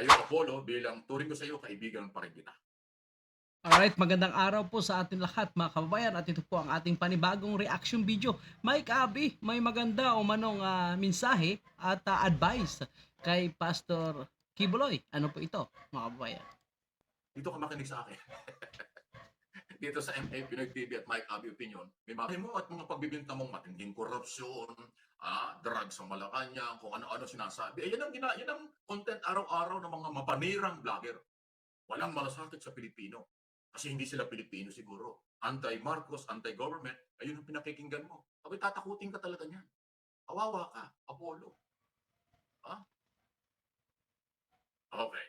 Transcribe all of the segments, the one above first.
Ayun, Apollo, bilang turing ko sa iyo, kaibigan pa rin kita. Alright, magandang araw po sa ating lahat mga kababayan at ito po ang ating panibagong reaction video. Mike Abi, may maganda o manong mensahe at advice kay Pastor Kibuloy. Ano po ito mga kababayan? Dito ka makinig sa akin. Dito sa MA Pinoy TV at Mike Abby Opinion, may mga mo at mga pagbibinta mong matinding korupsyon, drugs sa Malacanang, kung ano-ano sinasabi. Eh, yan ang content araw-araw ng mga mapanirang vlogger. Walang malasakit sa Pilipino. Kasi hindi sila Pilipino siguro. Anti-Marcos, anti-government, ayun ang pinakikinggan mo. Abay, tatakutin ka talaga niyan. Kawawa ka, Apollo. Ha? Okay.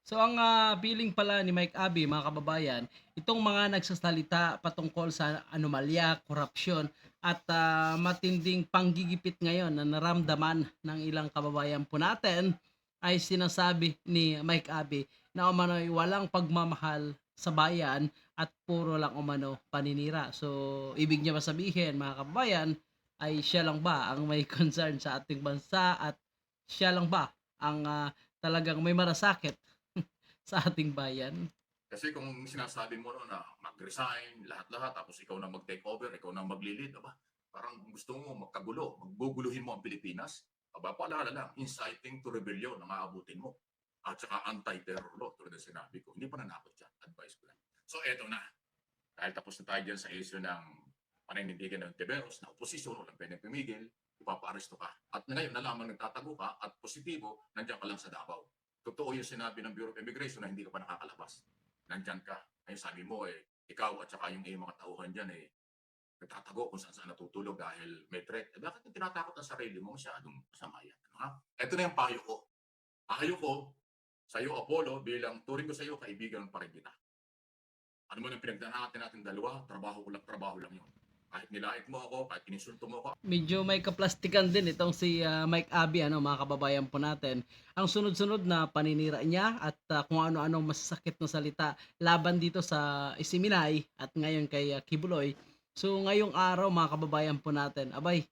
So ang feeling pala ni Mike Abi mga kababayan, itong mga nagsasalita patungkol sa anomalya, korupsyon at matinding panggigipit ngayon na naramdaman ng ilang kababayan po natin ay sinasabi ni Mike Abi na umano'y walang pagmamahal sa bayan at puro lang umano paninira. So ibig niya sabihin mga kababayan ay siya lang ba ang may concern sa ating bansa at siya lang ba ang talagang may marasakit sa ating bayan. Kasi kung sinasabi mo no, na mag-resign, lahat-lahat, tapos ikaw na mag-take over, ikaw na mag-lead, aba, parang gusto mo magkagulo, magguguluhin mo ang Pilipinas, aba, paalala lang, inciting to rebellion ang aabutin mo. At saka anti-terror law, tulad ng sinabi ko. Hindi pa nanakot yan, advice ko lang. So, eto na. Dahil tapos na tayo dyan sa issue ng paninindigan ng Tiberos na oposisyon, walang pwedeng pumigil, ipapaaresto ka. At ngayon, nalaman nagtatago ka at positibo, nandiyan ka lang sa Davao. Totoo yung sinabi ng Bureau of Immigration na hindi ka pa nakakalabas. Nandyan ka. Ngayon sabi mo, ikaw at saka yung mga tauhan dyan, nagtatago kung saan saan natutulog dahil may threat. Bakit yung tinatakot ang sarili mo? Masyadong masama yan. Ano, ha? Ito na yung payo ko. Payo ko sa iyo, Apollo, bilang turing ko sa iyo, kaibigan pa rin kita. Ano mo yung pinagdanatin natin dalawa, trabaho lang yun. Kahit nilait mo ako, kahit ininsulto mo ako. Medyo may kaplastikan din itong si Mike Abi ano mga kababayan po natin. Ang sunod-sunod na paninira niya at kung ano-anong masasakit na salita laban dito sa Isiminay at ngayon kay Kibuloy. So ngayong araw mga kababayan po natin, abay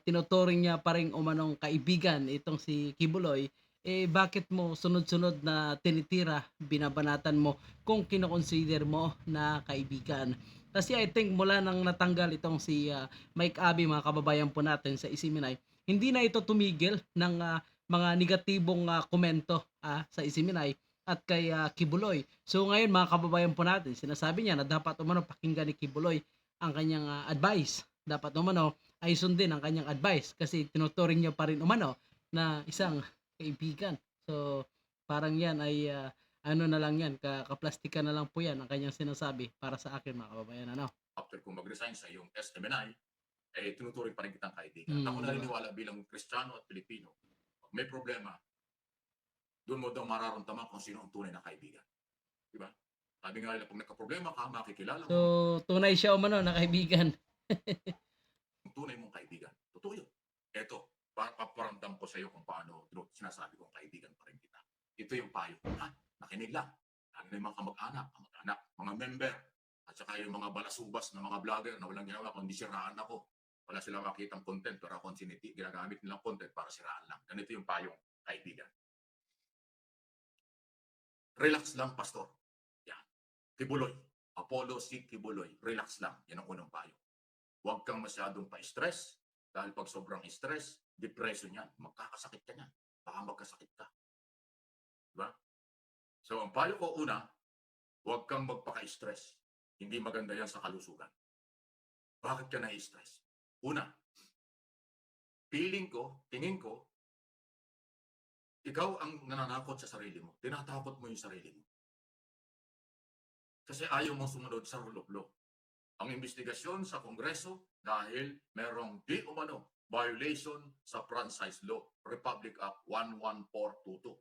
tinuturing niya pa ring umanong kaibigan itong si Kibuloy. Eh bakit mo sunod-sunod na tinitira, binabanatan mo kung kinoconsider mo na kaibigan? Kasi I think mula nang natanggal itong si Mike Abi mga kababayan po natin sa Isiminay, hindi na ito tumigil ng mga negatibong komento sa Isiminay at kay Kibuloy. So ngayon mga kababayan po natin, sinasabi niya na dapat umano pakinggan ni Kibuloy ang kanyang advice. Dapat umano ay sundin ang kanyang advice kasi tinuturing niya pa rin umano na isang kaibigan. So parang yan ay ano na lang yan, kaplastikan na lang po yan ang kanyang sinasabi para sa akin mga kababayan. Ano? After kung mag-resign sa iyong SMNI, tinuturing pa rin kitang kaibigan. At ako Mm, di ba? naniniwala bilang Kristiyano at Pilipino, pag may problema, doon mo daw mararamdaman kung sino ang tunay na kaibigan. Di ba? Sabi nga nila, pag nagka-problema ka, makikilala So, mo tunay siya umano na kaibigan. ang tunay mong kaibigan. Totoo yun. Eto, paparamdam ko sa iyo kung paano sinasabi kong kaibigan pa rin kita. Ito yung payo ko. Ha? Nakinig lang. Lalo na yung mga kamag-anak, mga member, at saka yung mga balasubas na mga vlogger na walang ginawa kundi siraan ako. Wala silang makitang content pero ako ginagamit nilang content para siraan lang. Ganito yung payong kaibigan. Relax lang, pastor. Yan. Kibuloy. Apollo C. Kibuloy. Relax lang. Yan ang unang payo. Huwag kang masyadong pa-stress dahil pag sobrang stress, depression yan. Magkakasakit ka niyan. Baka magkasakit ka. Diba? So, ang payo ko una, huwag kang magpaka-stress. Hindi maganda yan sa kalusugan. Bakit ka na-stress? Una, tingin ko, ikaw ang nananakot sa sarili mo. Tinatakot mo yung sarili mo. Kasi ayaw mong sumunod sa rule of law. Ang investigasyon sa Kongreso dahil merong di umano violation sa franchise law, Republic Act 11422.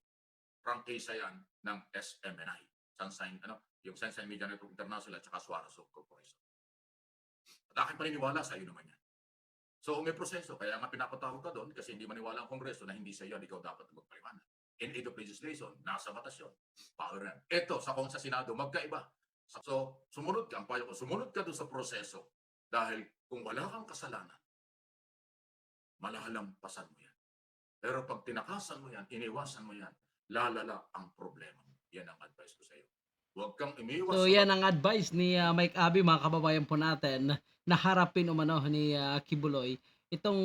Prangkisa yan ng SMNI. Yung Sunshine Media Network International at saka Suarez Corporation. At aking paniniwala sa iyo naman yan. So may proseso, kaya nga pinapatawag ka doon kasi hindi maniwala ang Kongreso na hindi sa iyo, ikaw dapat magpaliwanag. In aid of legislation, nasa batas yun. Power yan. Ito, sa Senado, magkaiba. So, sumunod ka, ang payo ko, sumunod ka doon sa proseso. Dahil kung wala kang kasalanan, malalampasan mo yan. Pero pag tinakasan mo yan, iniwasan mo yan, lalala ang problema mo. Yan ang advice ko sa'yo. Huwag kang umiwas So sa yan ang advice ni Mike Abi, mga kababayan po natin, na harapin umano ni Kibuloy itong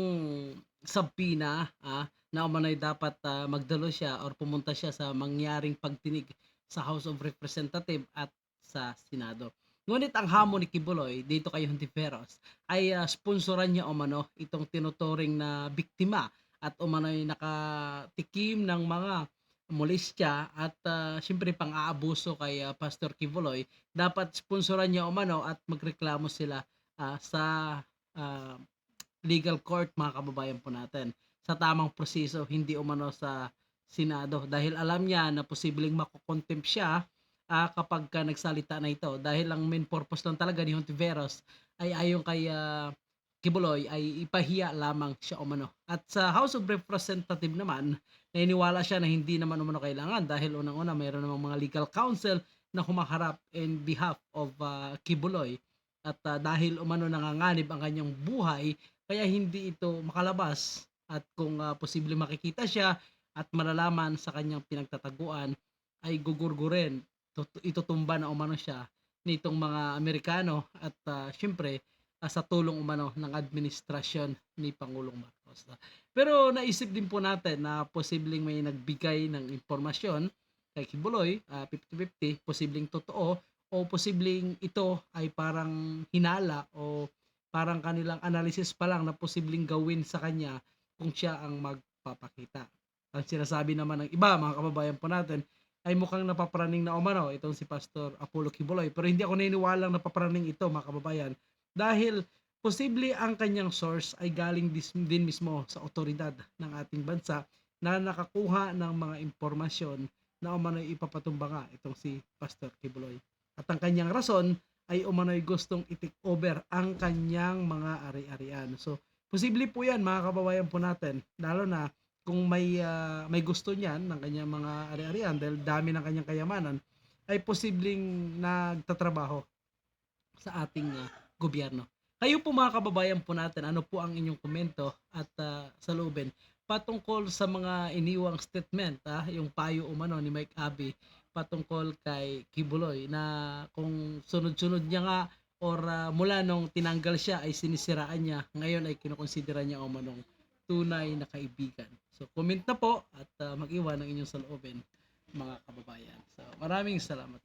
sabina na umano'y dapat magdalo siya or pumunta siya sa mangyaring pagdinig sa House of Representative at sa Senado. Ngunit ang hamon ni Kibuloy dito kay Hontiveros ay sponsoran niya umano itong tinuturing na biktima at umano'y nakatikim ng mga molestya at siyempre pang-aabuso kay Pastor Kibuloy. Dapat sponsoran niya umano at magreklamo sila sa ah, legal court, mga kababayan po natin, sa tamang proseso, hindi umano sa Senado, dahil alam niya na posibleng makokontempt siya kapag nagsalita na ito, dahil ang main purpose lang talaga ni Hontiveros ay ayon kay Kibuloy ay ipahiya lamang siya umano. At sa House of Representative naman, naniniwala siya na hindi naman umano kailangan, dahil unang-una mayroon namang mga legal counsel na humaharap in behalf of Kibuloy, at dahil umano nanganganib ang kanyang buhay, kaya hindi ito makalabas. At kung posibleng makikita siya at malalaman sa kanyang pinagtataguan, ay gugurgurin, itutumba na umano siya nitong mga Amerikano, at siyempre sa tulong umano ng administrasyon ni Pangulong Marcos. Pero naisip din po natin na posibleng may nagbigay ng impormasyon kay Kibuloy, 50-50, posibleng totoo o posibleng ito ay parang hinala o parang kanilang analysis pa lang na posibleng gawin sa kanya kung siya ang magpapakita. Ang sinasabi naman ng iba, mga kababayan po natin, ay mukhang napapraning na umano itong si Pastor Apollo Kibuloy. Pero hindi ako naniniwalang napapraning ito, mga kababayan, dahil posible ang kanyang source ay galing din mismo sa otoridad ng ating bansa na nakakuha ng mga impormasyon na umano'y ipapatumba nga itong si Pastor Kibuloy. At ang kanyang rason ay umano'y gustong i-take over ang kanyang mga ari-arian. So, posible po yan, mga kababayan po natin, lalo na kung may gusto niyan ng kanyang mga ari-arian dahil dami ng kanyang kayamanan, ay posibleng nagtatrabaho sa ating gobyerno. Kayo po, mga kababayan po natin, ano po ang inyong komento at saloobin patungkol sa mga iniwang statement, yung payo umano ni Mike Abi patungkol kay Kibuloy, na kung sunod-sunod niya nga or mula nung tinanggal siya ay sinisiraan niya, ngayon ay kinukonsidera niya umanong tunay na kaibigan. So comment na po at mag-iwan ng inyong saloobin, mga kababayan. So maraming salamat.